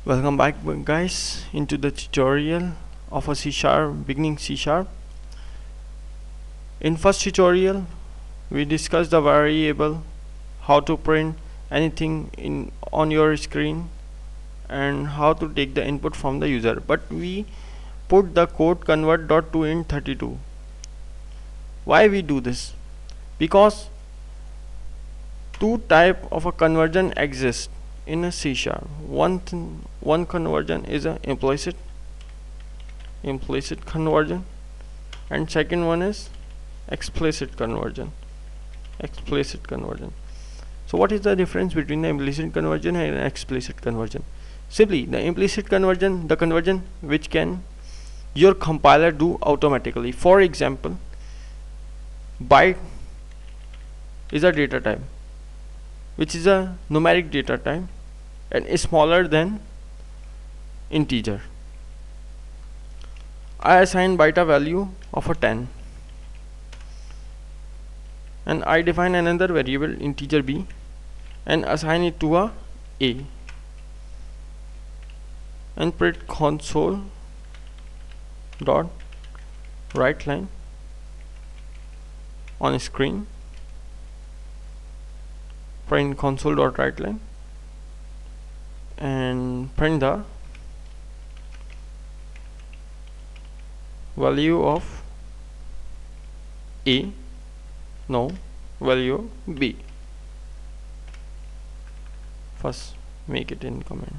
Welcome back guys into the tutorial of a beginning C#. In first tutorial we discussed the variable, how to print anything on your screen and how to take the input from the user, but we put the code convert.toInt32. Why we do this? Because two type of a conversion exist in a C#. One conversion is a implicit conversion, and second one is explicit conversion. So what is the difference between the implicit conversion and explicit conversion? Simply, the implicit conversion, the conversion which can your compiler do automatically. For example, byte is a data type which is a numeric data type and is smaller than integer. I assign byte a value of a 10 and I define another variable integer b and assign it to a and print console dot write line on screen, print console dot write line and print the value of value of b. First make it in comment.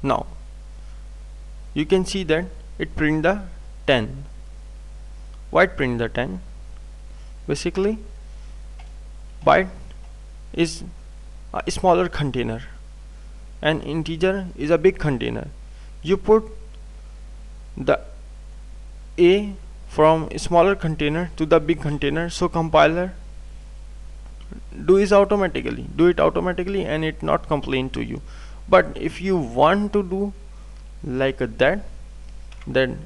Now you can see that it print the 10. Why it print the 10? Basically, byte is a smaller container and integer is a big container. You put the a from a smaller container to the big container, so compiler do it automatically and it not complain to you. But if you want to do like that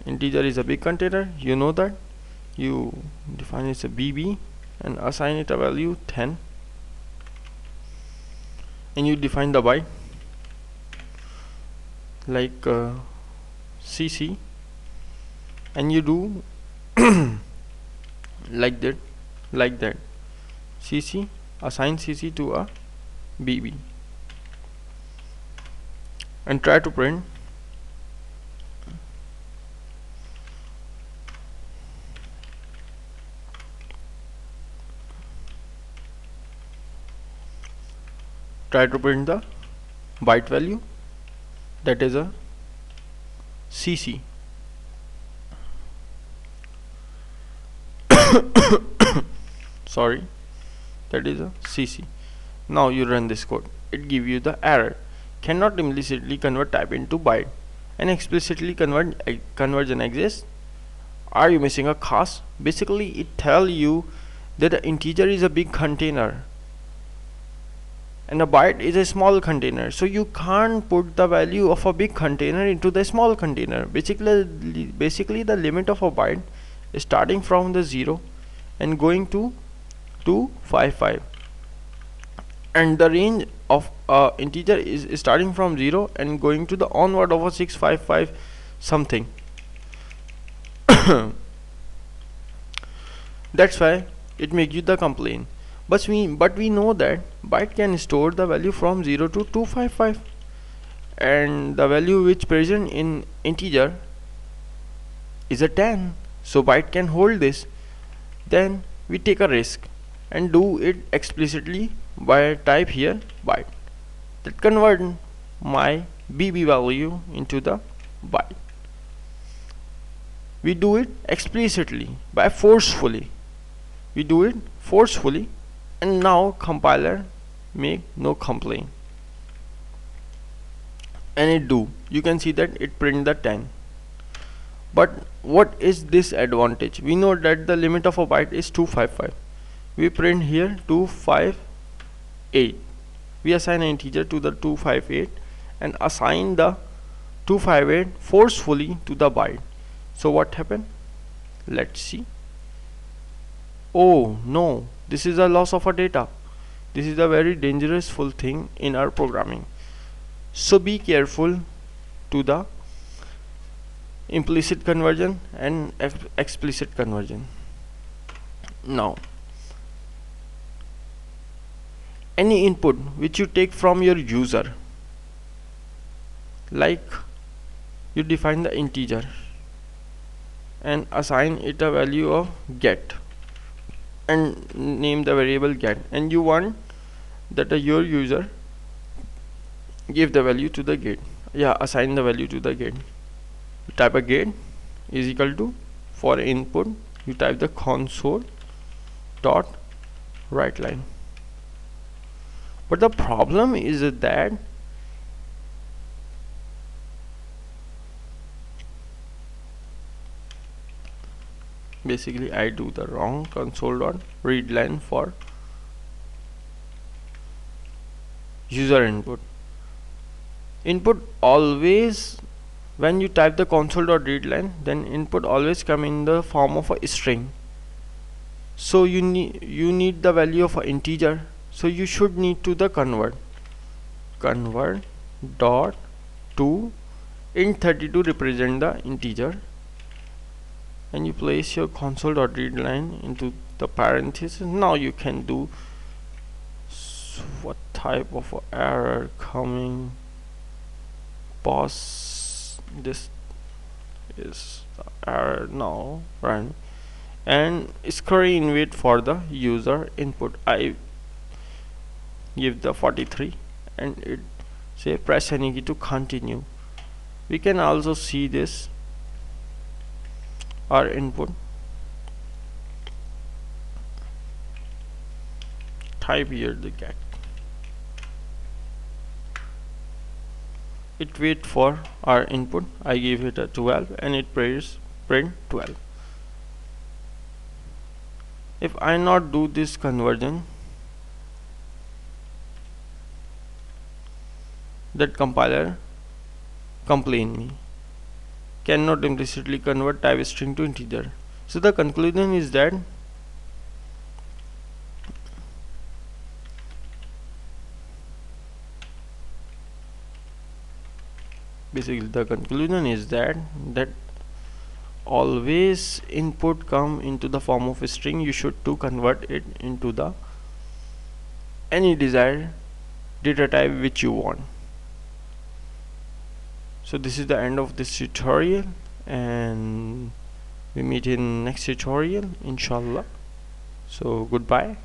integer is a big container, you know that you define it as a bb and assign it a value 10 and you define the byte like cc and you do like that cc, assign cc to a bb and try to print the byte value, that is a cc. Sorry, that is a cc. Now you run this code, it give you the error, cannot implicitly convert type into byte and explicitly conversion exists. Are you missing a class? Basically it tell you that the integer is a big container and a byte is a small container, so you can't put the value of a big container into the small container. Basically the limit of a byte is starting from the 0 and going to 255, and the range of integer is starting from 0 and going to the onward of a 655 something. That's why it makes you the complaint. But we know that byte can store the value from 0 to 255 and the value which present in integer is a 10, so byte can hold this. Then we take a risk and do it explicitly by type here byte that convert my bb value into the byte. We do it explicitly by forcefully. And now compiler make no complaint and it do. You can see that it print the 10. But what is this advantage? We know that the limit of a byte is 255. We print here 258. We assign an integer to the 258 and assign the 258 forcefully to the byte. So what happened? Let's see. Oh no, this is a loss of a data. This is a very dangerous full thing in our programming. So be careful to the implicit conversion and explicit conversion. Now, any input which you take from your user, like you define the integer and assign it a value of get and name the variable get, and you want that your user give the value to the get, assign the value to the get. You type a get is equal to, for input you type the console dot write line. But the problem is that basically I do the wrong console dot read line for user input. Input always, when you type the console dot read line, then input always come in the form of a string. So you need the value of an integer, so you should need to the convert dot to int32 represent the integer, and you place your console dot read line into the parenthesis. Now you can do what type of error coming. Pause, this is the error now, run, and screen wait for the user input. I give the 43 and it say press any key to continue. We can also see this, our input, type here the get, it wait for our input. I give it a 12 and it print 12. If I not do this conversion, that compiler complain me, cannot implicitly convert type string to integer. So the conclusion is that that always input come into the form of a string, you should to convert it into the any desired data type which you want. So this is the end of this tutorial, and we meet in next tutorial inshallah. So goodbye.